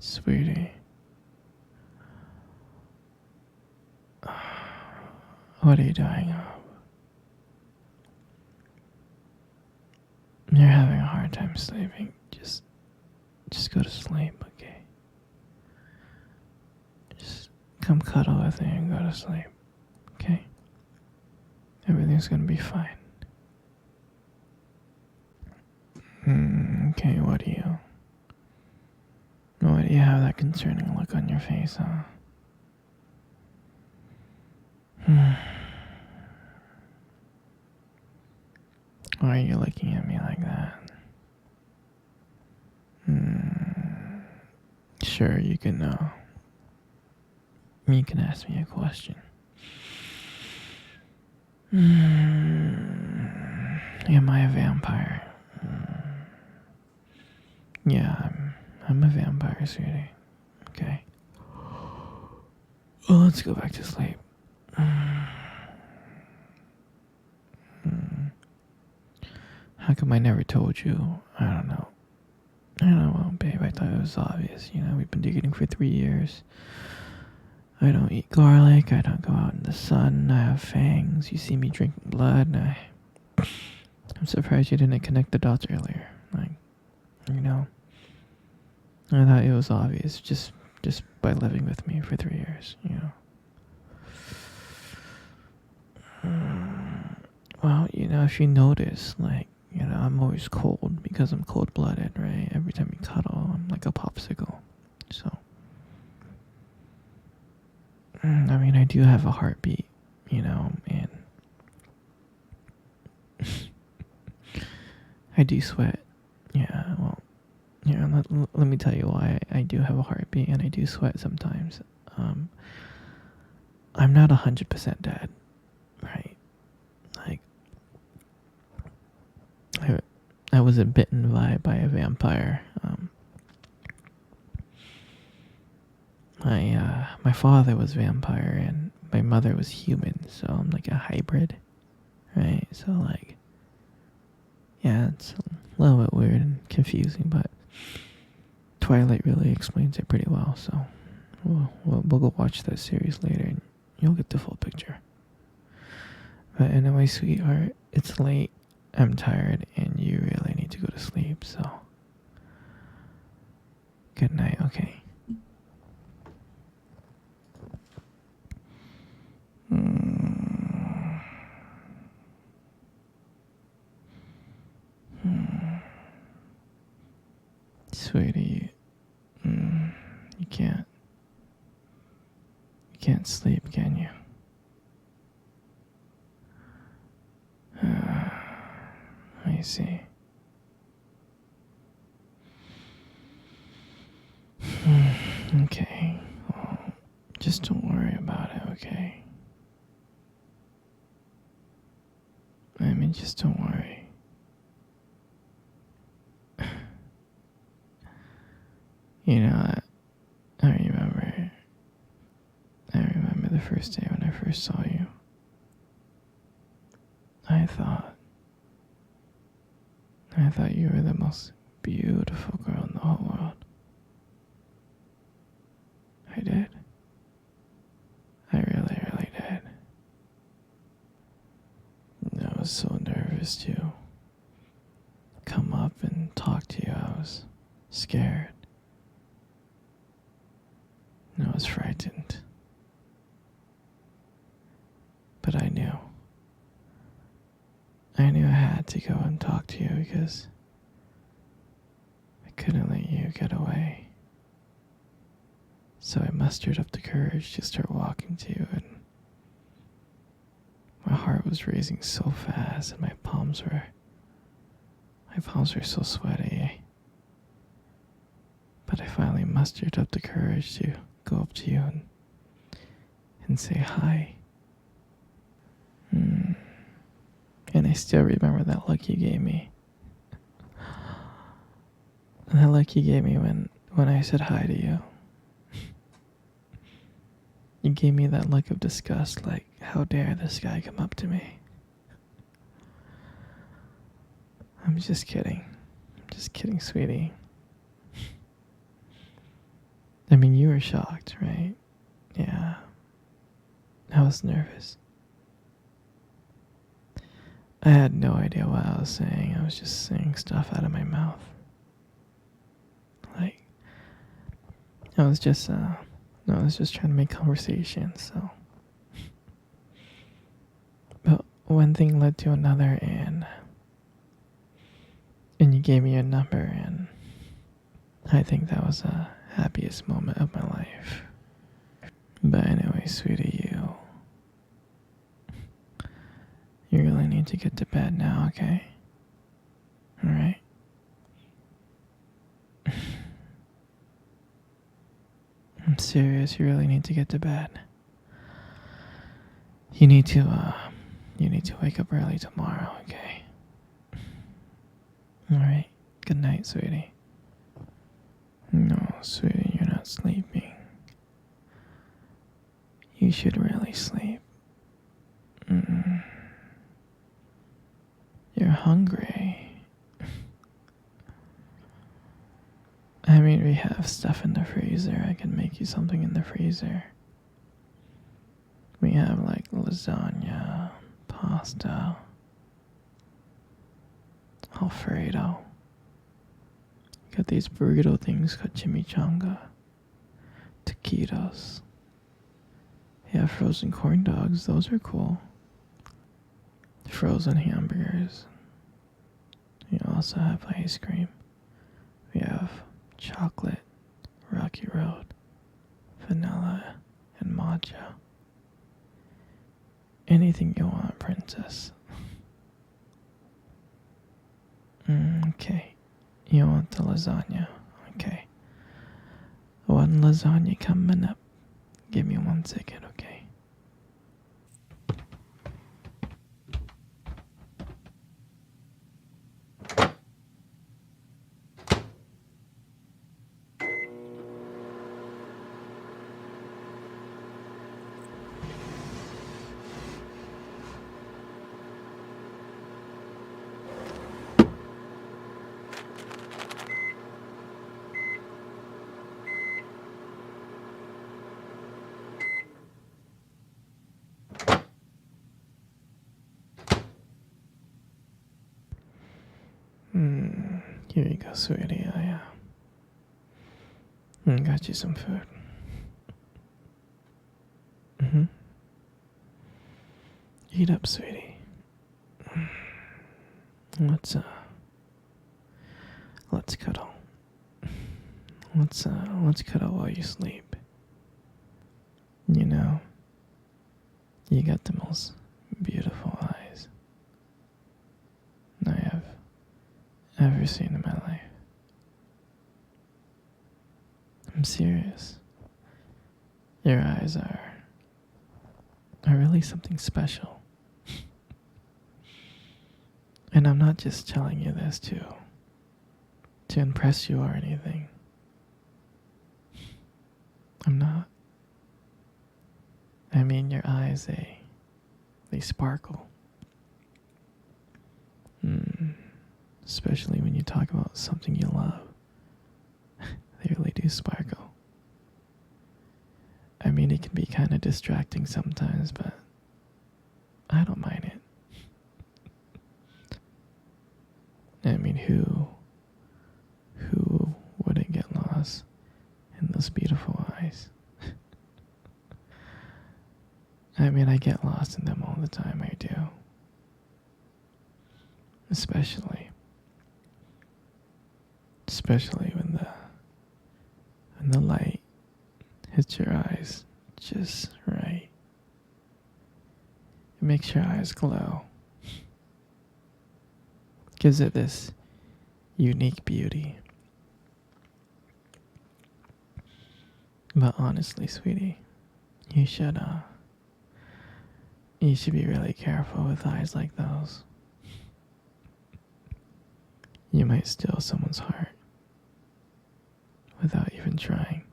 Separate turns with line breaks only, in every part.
Sweetie. What are you doing? You're having a hard time sleeping. Just go to sleep, okay? Just come cuddle with me and go to sleep, okay? Everything's gonna be fine. Okay, what do you have that concerning look on your face, huh? Why are you looking at me like that? Sure, you can ask me a question. Am I a vampire? Yeah, I'm a vampire, sweetie. Okay. Well, let's go back to sleep. How come I never told you? I don't know. Well, babe, I thought it was obvious. We've been dating for 3 years. I don't eat garlic. I don't go out in the sun. I have fangs. You see me drinking blood. I'm surprised you didn't connect the dots earlier. I thought it was obvious just by living with me for 3 years. Well, if you notice, I'm always cold because I'm cold-blooded, right? Every time you cuddle, I'm like a popsicle. So, I do have a heartbeat, and I do sweat. Yeah, well, let me tell you why I do have a heartbeat and I do sweat sometimes. I'm not 100% dead, right? Like, I was bitten by a vampire. My father was vampire and my mother was human, so I'm like a hybrid, right? So yeah, it's a little bit weird and confusing, but Twilight really explains it pretty well. So we'll go watch that series later and you'll get the full picture. But anyway, sweetheart, it's late. I'm tired and you really need to go to sleep, so good night, okay? Sweetie, you can't sleep, can you? I see. Okay, well, just don't worry about it, okay? Just don't worry. I remember. I remember the first day when I first saw you. I thought you were the most beautiful girl in the whole world. I did. I really, really did. And I was so nervous to come up and talk to you. I was scared. And I was frightened. But I knew. I knew I had to go and talk to you because I couldn't let you get away. So I mustered up the courage to start walking to you, and my heart was racing so fast and my palms were so sweaty. But I finally mustered up the courage to go up to you and say hi. And I still remember that look you gave me. And that look you gave me when I said hi to you. You gave me that look of disgust, like, how dare this guy come up to me? I'm just kidding. I'm just kidding, sweetie. I mean, you were shocked, right? Yeah. I was nervous. I had no idea what I was saying. I was just saying stuff out of my mouth. Like, I was just trying to make conversation, so. But one thing led to another, and you gave me a number, and I think that was the happiest moment of my life. But anyway, sweetie, you really need to get to bed now, okay? Alright? I'm serious, you really need to get to bed. You need to wake up early tomorrow, okay? Alright, good night, sweetie. No, sweetie, you're not sleeping. You should really sleep. You're hungry. I mean, we have stuff in the freezer. I can make you something in the freezer. We have like lasagna, pasta, Alfredo. Got these burrito things called chimichanga, taquitos. Yeah, frozen corn dogs, those are cool. Frozen hamburgers. We also have ice cream. We have chocolate, Rocky Road, vanilla, and matcha. Anything you want, princess. Okay. You want the lasagna. Okay. One lasagna coming up. Give me 1 second, okay? Here you go, sweetie. I got you some food. Eat up, sweetie. Let's cuddle. Let's cuddle while you sleep. You know, you got the most beautiful eyes I have ever seen in my life. I'm serious. Your eyes are really something special. And I'm not just telling you this to impress you or anything. I'm not. I mean, your eyes, they sparkle. Especially when you talk about something you love. They really do sparkle. I mean, it can be kind of distracting sometimes, but I don't mind it. I mean, who wouldn't get lost in those beautiful eyes? I mean, I get lost in them all the time, I do. Especially when the light hits your eyes just right. It makes your eyes glow. Gives it this unique beauty. But honestly, sweetie, you should be really careful with eyes like those. You might steal someone's heart without even trying.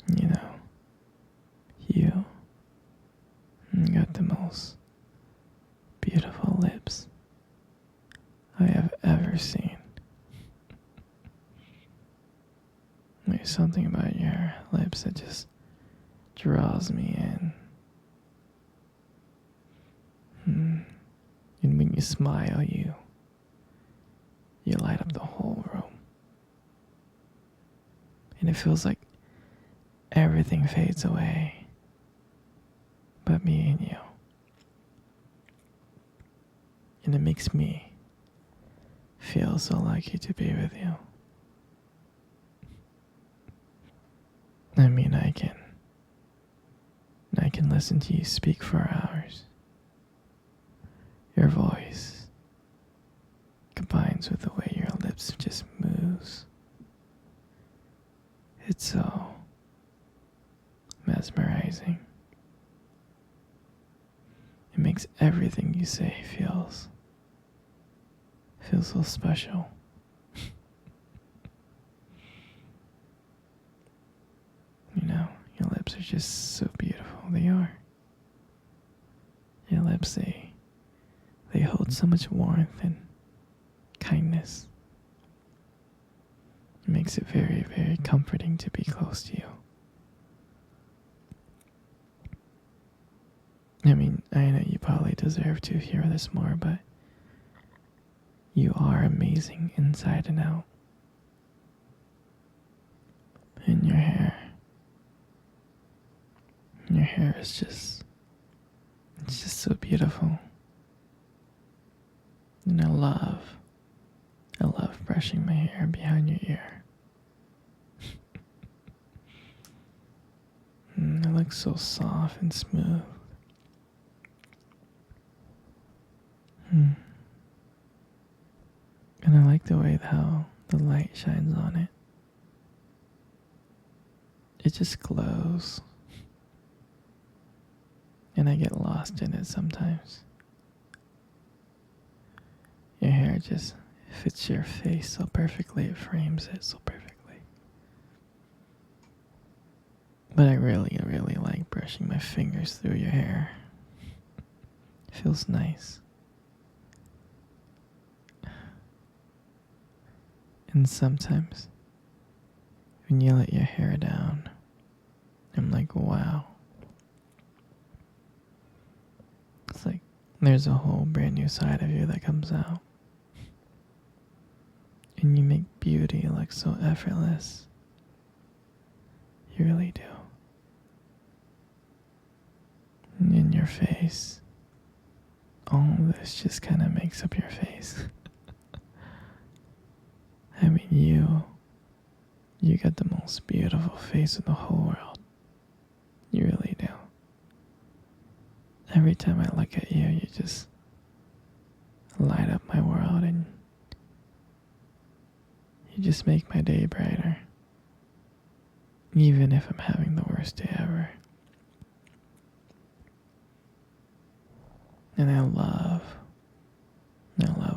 You know, you got the most beautiful lips I have ever seen. I There's something about your lips that just draws me in. And when you smile, you light up the whole room. And it feels like everything fades away but me and you. And it makes me feel so lucky to be with you. I mean, I can listen to you speak for hours. Your voice combines with the way your lips just moves. It's so mesmerizing. It makes everything you say feels so special. You know, your lips are just so beautiful. They are. Your lips, they hold so much warmth and kindness. It makes it very, very comforting to be close to you. I mean, I know you probably deserve to hear this more, but you are amazing inside and out. And your hair is it's just so beautiful. And I love brushing my hair behind your ear. It looks so soft and smooth. And I like the way how the light shines on it. It just glows. And I get lost in it sometimes. Your hair just fits your face so perfectly, it frames it so perfectly. But I really, really like brushing my fingers through your hair. It feels nice. And sometimes, when you let your hair down, I'm like, wow. It's like there's a whole brand new side of you that comes out. And you make beauty look so effortless. You really do. And in your face, all of this just kind of makes up your face. I mean, you got the most beautiful face in the whole world. You really do. Every time I look at you, you just light up my world and you just make my day brighter. Even if I'm having the worst day ever. And I love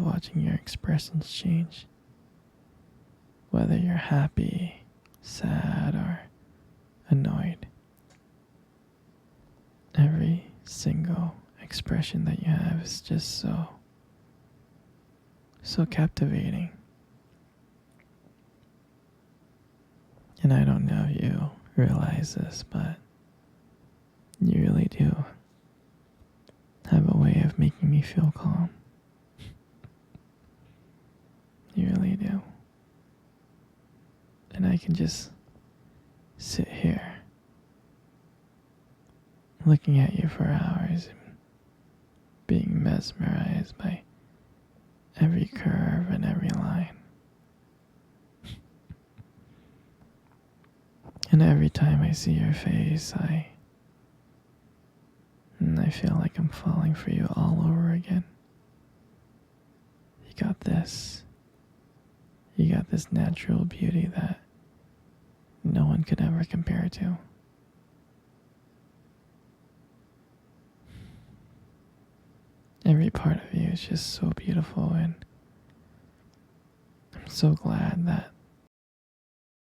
watching your expressions change. Whether you're happy, sad, or annoyed. Every single expression that you have is just so captivating. And I don't know if you realize this, but you really do have a way of making me feel calm. You really do. And I can just sit here looking at you for hours and being mesmerized by every curve and every line. And every time I see your face, I feel like I'm falling for you all over again. You got this natural beauty that no one could ever compare to. Every part of you is just so beautiful, and I'm so glad that